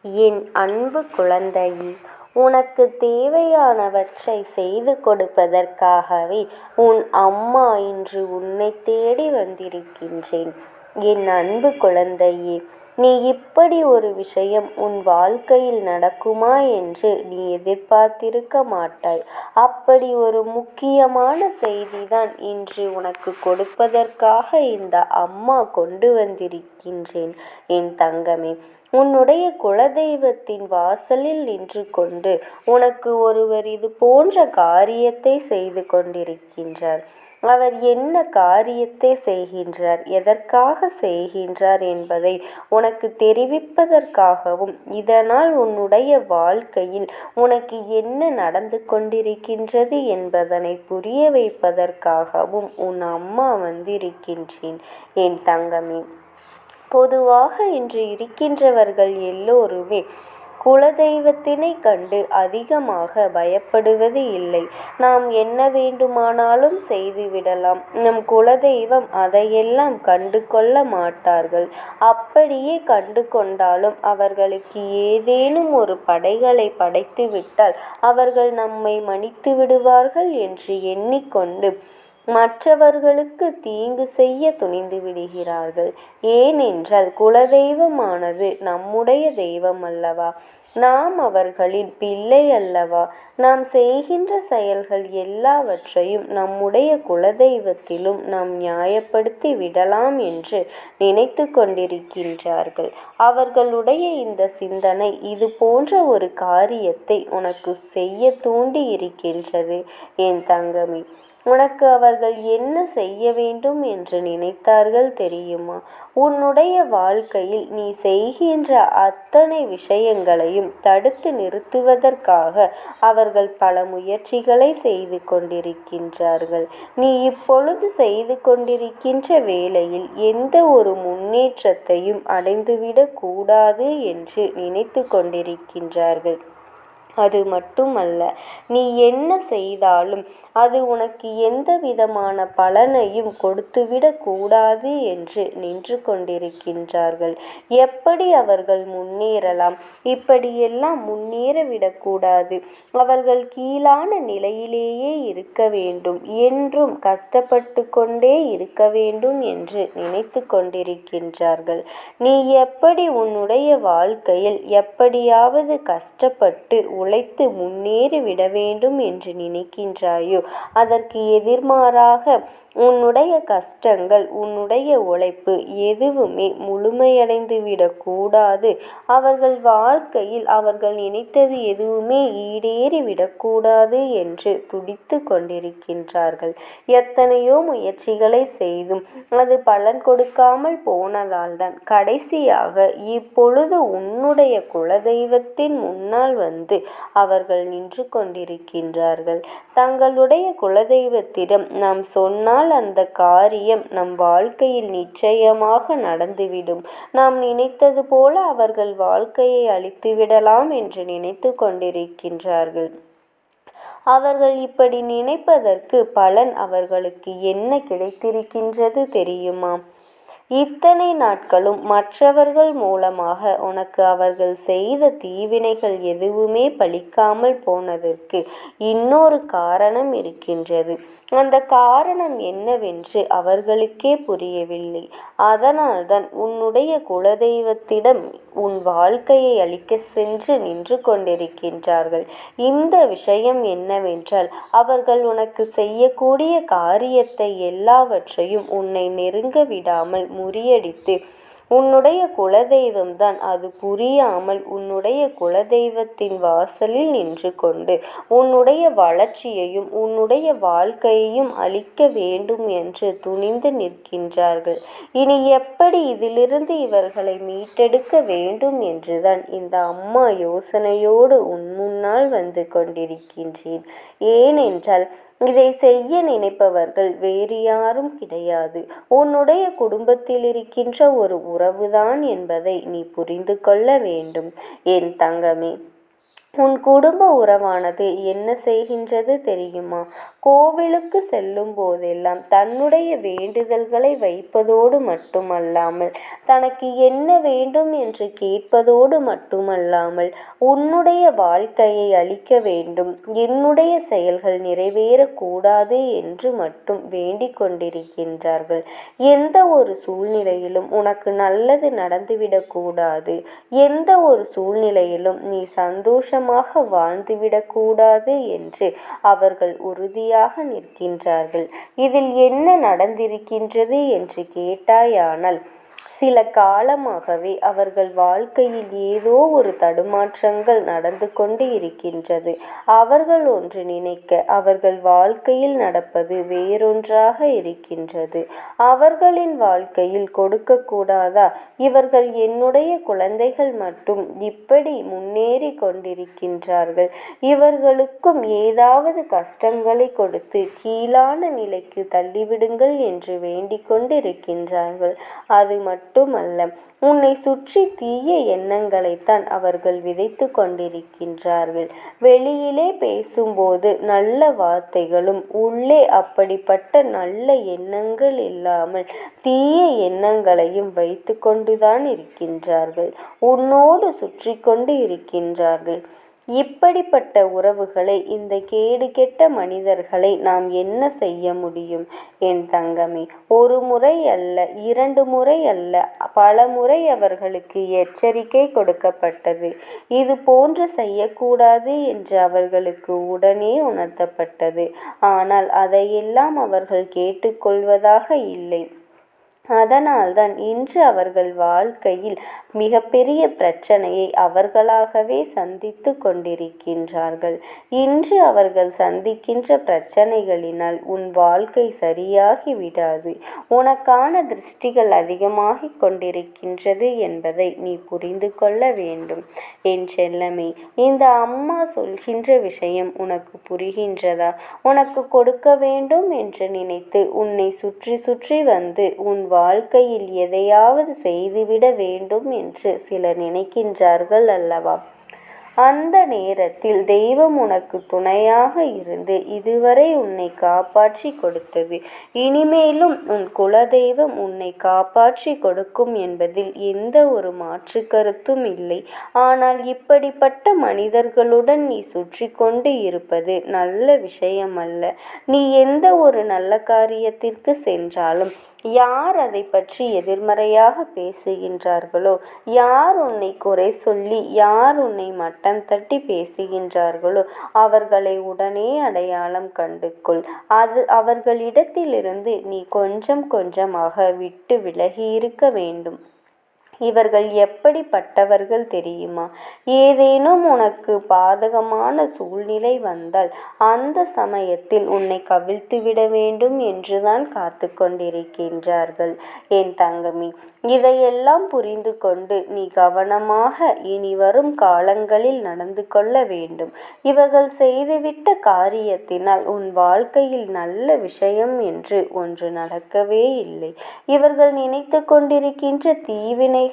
என் அன்பு குழந்தையே, உனக்கு தேவையானவற்றை செய்து கொடுப்பதற்காகவே உன் அம்மா இன்று உன்னை தேடி வந்திருக்கின்றேன். என் அன்பு குழந்தையே, நீ இப்படி ஒரு விஷயம் உன் வாழ்க்கையில் நடக்குமா என்று நீ எதிர்பார்த்திருக்க மாட்டாய். அப்படி ஒரு முக்கியமான செய்திதான் இன்று உனக்கு கொடுப்பதற்காக இந்த அம்மா கொண்டு வந்திருக்கின்றேன். என் தங்கமே, உன்னுடைய குலதெய்வத்தின் வாசலில் நின்று கொண்டு உனக்கு ஒருவர் இது போன்ற காரியத்தை செய்து கொண்டிருக்கின்றார். அவர் என்ன காரியத்தை செய்கின்றார், எதற்காக செய்கின்றார் என்பதை உனக்கு தெரிவிப்பதற்காகவும், இதனால் உன்னுடைய வாழ்க்கையில் உனக்கு என்ன நடந்து கொண்டிருக்கின்றது என்பதனை புரிய வைப்பதற்காகவும் உன் அம்மா வந்திருக்கின்றேன். என் தங்கமே, பொதுவாக இன்று இருக்கின்றவர்கள் எல்லோருமே குலதெய்வத்தினை கண்டு அதிகமாக பயப்படுவது இல்லை. நாம் என்ன வேண்டுமானாலும் செய்துவிடலாம், நம் குலதெய்வம் அதையெல்லாம் கண்டு கொள்ள மாட்டார்கள். அப்படியே கண்டு கொண்டாலும் அவர்களுக்கு ஏதேனும் ஒரு படைகளை படைத்து விட்டால் அவர்கள் நம்மை மன்னித்து விடுவார்கள் என்று எண்ணிக்கொண்டு மற்றவர்களுக்கு தீங்கு செய்ய துணிந்து விடுகிறார்கள். ஏனென்றால் குலதெய்வமானது நம்முடைய தெய்வம் அல்லவா, நாம் அவர்களின் பிள்ளை அல்லவா. நாம் செய்கின்ற செயல்கள் எல்லாவற்றையும் நம்முடைய குலதெய்வத்திலும் நாம் நியாயப்படுத்தி விடலாம் என்று நினைத்து கொண்டிருக்கின்றார்கள். அவர்களுடைய இந்த சிந்தனை இது போன்ற ஒரு காரியத்தை உனக்கு செய்ய தூண்டி இருக்கின்றது. என் தங்கமே, உனக்கு அவர்கள் என்ன செய்ய வேண்டும் என்று நினைத்தார்கள் தெரியுமா? உன்னுடைய வாழ்க்கையில் நீ செய்கின்ற அத்தனை விஷயங்களையும் தடுத்து நிறுத்துவதற்காக அவர்கள் பல முயற்சிகளை செய்து கொண்டிருக்கின்றார்கள். நீ இப்பொழுது செய்து கொண்டிருக்கின்ற வேளையில் எந்த ஒரு முன்னேற்றத்தையும் அடைந்துவிடக் கூடாது என்று நினைத்து கொண்டிருக்கின்றார்கள். அது மட்டுமல்ல, நீ என்ன செய்தாலும் அது உனக்கு எந்த விதமான பலனையும் கொடுத்துவிடக் கூடாது என்று நின்று கொண்டிருக்கின்றார்கள். எப்படி அவர்கள் முன்னேறலாம்? இப்படியெல்லாம் முன்னேறவிடக்கூடாது. அவர்கள் கீழான நிலையிலேயே இருக்க வேண்டும், என்றும் கஷ்டப்பட்டு கொண்டே இருக்க வேண்டும் என்று நினைத்து கொண்டிருக்கின்றார்கள். நீ எப்படி உன்னுடைய வாழ்க்கையில் எப்படியாவது கஷ்டப்பட்டு உழைத்து முன்னேறி விட வேண்டும் என்று நினைக்கின்றாயோ, அதற்கு எதிர்மாறாக உன்னுடைய கஷ்டங்கள், உன்னுடைய உழைப்பு எதுவுமே முழுமையடைந்து விடக்கூடாது. அவர்கள் வாழ்க்கையில் அவர்கள் நினைத்தது எதுவுமே ஈடேறி விடக்கூடாது என்று துடித்து கொண்டிருக்கின்றார்கள். எத்தனையோ முயற்சிகளை செய்தும் அது பலன் கொடுக்காமல் போனதால் தான் கடைசியாக இப்பொழுது உன்னுடைய குலதெய்வத்தின் முன்னால் வந்து அவர்கள் நின்று கொண்டிருக்கின்றார்கள். தங்களுடைய குலதெய்வத்திடம் நாம் சொன்னால் அந்த காரியம் நம் வாழ்க்கையில் நிச்சயமாக நடந்துவிடும். நாம் நினைத்தது போல அவர்கள் வாழ்க்கையை அழித்துவிடலாம் என்று நினைத்து கொண்டிருக்கின்றார்கள். அவர்கள் இப்படி நினைப்பதற்கு பலன் அவர்களுக்கு என்ன கிடைத்திருக்கின்றது தெரியுமா? இத்தனை நாட்களும் மற்றவர்கள் மூலமாக உனக்கு அவர்கள் செய்த தீவினைகள் எதுவுமே பலிக்காமல் போனதற்கு இன்னொரு காரணம் இருக்கின்றது. அந்த காரணம் என்னவென்று அவர்களுக்கே புரியவில்லை. அதனால்தான் உன்னுடைய குலதெய்வத்திடம் உன் வாழ்க்கையை அழிக்க சென்று நின்று கொண்டிருக்கின்றார்கள். இந்த விஷயம் என்னவென்றால், அவர்கள் உனக்கு செய்யக்கூடிய காரியத்தை எல்லாவற்றையும் உன்னை நெருங்க விடாமல் முறியடித்து உன்னுடைய குலதெய்வம்தான் அது புரியாமல் உன்னுடைய குலதெய்வத்தின் வாசலில் நின்று கொண்டு உன்னுடைய வளர்ச்சியையும் உன்னுடைய வாழ்க்கையையும் அழிக்க வேண்டும் என்று துணிந்து நிற்கின்றார்கள். இனி எப்படி இதிலிருந்து இவர்களை மீட்டெடுக்க வேண்டும் என்றுதான் இந்த அம்மா யோசனையோடு உன் முன்னால் வந்து கொண்டிருக்கின்றேன். ஏனென்றால் இதை செய்ய நினைப்பவர்கள் வேறு யாரும் கிடையாது, உன்னுடைய குடும்பத்தில் இருக்கின்ற ஒரு உறவுதான் என்பதை நீ புரிந்து கொள்ள வேண்டும். என் தங்கமே, உன் குடும்ப உறவானது என்ன செய்கின்றது தெரியுமா? கோவிலுக்கு செல்லும் போதெல்லாம் தன்னுடைய வேண்டுதல்களை வைப்பதோடு மட்டுமல்லாமல் தனக்கு என்ன வேண்டும் என்று கேட்பதோடு மட்டுமல்லாமல் உன்னுடைய வாழ்க்கையை அளிக்க வேண்டும், என்னுடைய செயல்கள் நிறைவேறக்கூடாது என்று மட்டும் வேண்டிக் கொண்டிருக்கின்றார்கள். எந்த ஒரு சூழ்நிலையிலும் உனக்கு நல்லது நடந்துவிடக்கூடாது, எந்த ஒரு சூழ்நிலையிலும் நீ சந்தோஷமாக வாழ்ந்துவிடக்கூடாது என்று அவர்கள் உறுதியாக நிற்கின்றார்கள். இதில் என்ன நடந்திருக்கின்றது என்று கேட்டாயானால், சில காலமாகவே அவர்கள் வாழ்க்கையில் ஏதோ ஒரு தடுமாற்றங்கள் நடந்து கொண்டு இருக்கின்றது. அவர்கள் ஒன்று நினைக்க அவர்கள் வாழ்க்கையில் நடப்பது வேறொன்றாக இருக்கின்றது. அவர்களின் வாழ்க்கையில் கொடுக்கக்கூடாதா? இவர்கள் என்னுடைய குழந்தைகள் மட்டும் இப்படி முன்னேறி கொண்டிருக்கின்றார்கள், இவர்களுக்கும் ஏதாவது கஷ்டங்களை கொடுத்து கீழான நிலைக்கு தள்ளிவிடுங்கள் என்று வேண்டிக் கொண்டிருக்கின்றார்கள். அது மட்டுமல்ல, உன்னை சுற்றி தீய எண்ணங்களைத்தான் அவர்கள் விதைத்து கொண்டிருக்கின்றார்கள். வெளியிலே பேசும்போது நல்ல வார்த்தைகளும் உள்ளே அப்படிப்பட்ட நல்ல எண்ணங்கள் இல்லாமல் தீய எண்ணங்களையும் வைத்து கொண்டுதான் இருக்கின்றார்கள். உன்னோடு சுற்றி கொண்டு இருக்கின்றார்கள். இப்படிப்பட்ட உறவுகளை, இந்த கேடு கெட்ட மனிதர்களை நாம் என்ன செய்ய முடியும் என் தங்கமே? ஒரு முறை அல்ல, 2 முறை அல்ல, பல முறை அவர்களுக்கு எச்சரிக்கை கொடுக்கப்பட்டது. இது போன்று செய்யக்கூடாது என்று அவர்களுக்கு உடனே உணர்த்தப்பட்டது. ஆனால் அதையெல்லாம் அவர்கள் கேட்டுக்கொள்வதாக இல்லை. அதனால்தான் இன்று அவர்கள் வாழ்க்கையில் மிகப்பெரிய பிரச்சனையை அவர்களாகவே சந்தித்து கொண்டிருக்கின்றார்கள். இன்று அவர்கள் சந்திக்கின்ற பிரச்சனைகளினால் உன் வாழ்க்கை சரியாகி விடாது. உனக்கான திருஷ்டிகள் அதிகமாகிக் கொண்டிருக்கின்றது என்பதை நீ புரிந்து கொள்ள வேண்டும் என் செல்லமே. இந்த அம்மா சொல்கின்ற விஷயம் உனக்கு புரிகின்றதா? உனக்கு கொடுக்க வேண்டும் என்று நினைத்து உன்னை சுற்றி சுற்றி வந்து உன் வாழ்க்கையில் எதையாவது செய்துவிட வேண்டும் என்று சிலர் நினைக்கின்றார்கள் அல்லவா? அந்த நேரத்தில் தெய்வம் உனக்கு துணையாக இருந்து இதுவரை உன்னை காப்பாற்றி கொடுத்தது. இனிமேலும் உன் குலதெய்வம் உன்னை காப்பாற்றி கொடுக்கும் என்பதில் எந்த ஒரு மாற்று கருத்தும் இல்லை. ஆனால் இப்படிப்பட்ட மனிதர்களுடன் நீ சுற்றி கொண்டு இருப்பது நல்ல விஷயமல்ல. நீ எந்த ஒரு நல்ல காரியத்திற்கு சென்றாலும் யார் அதை பற்றி எதிர்மறையாக பேசுகின்றார்களோ, யார் உன்னை குறை சொல்லி யார் உன்னை மட்டம் தட்டி பேசுகின்றார்களோ அவர்களை உடனே அடையாளம் கண்டுகொள். அவர்களிடத்திலிருந்து நீ கொஞ்சம் கொஞ்சமாக விட்டு விலகி இருக்க வேண்டும். இவர்கள் எப்படிப்பட்டவர்கள் தெரியுமா? ஏதேனும் உனக்கு பாதகமான சூழ்நிலை வந்தால் அந்த சமயத்தில் உன்னை கவிழ்த்துவிட வேண்டும் என்றுதான் காத்து கொண்டிருக்கின்றார்கள் என் தங்கமி. இதையெல்லாம் புரிந்து கொண்டு நீ கவனமாக இனி வரும் காலங்களில் நடந்து கொள்ள வேண்டும். இவர்கள் செய்துவிட்ட காரியத்தினால் உன் வாழ்க்கையில் நல்ல விஷயம் என்று ஒன்று நடக்கவே இல்லை. இவர்கள் நினைத்து கொண்டிருக்கின்ற தீவினைகள்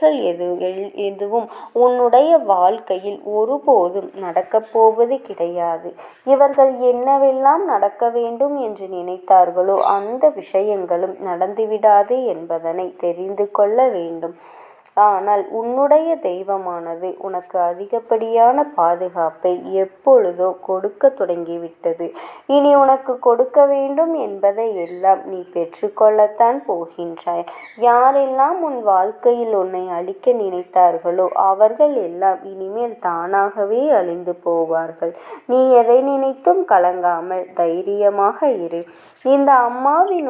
எதுவும் உன்னுடைய வாழ்க்கையில் ஒருபோதும் நடக்கப் போவது கிடையாது. இவர்கள் என்னவெல்லாம் நடக்க வேண்டும் என்று நினைத்தார்களோ அந்த விஷயங்களும் நடந்துவிடாது என்பதனை தெரிந்து கொள்ள வேண்டும். ஆனால் உன்னுடைய தெய்வமானது உனக்கு அதிகப்படியான பாதுகாப்பை எப்பொழுதோ கொடுக்க தொடங்கிவிட்டது. இனி உனக்கு கொடுக்க வேண்டும் என்பதை எல்லாம் நீ பெற்றுக்கொள்ளத்தான் போகின்றாய். யாரெல்லாம் உன் வாழ்க்கையில் உன்னை அழிக்க நினைத்தார்களோ அவர்கள் எல்லாம் இனிமேல் தானாகவே அழிந்து போவார்கள். நீ எதை நினைத்தும் கலங்காமல் தைரியமாக இரு. இந்த அம்மாவினுடைய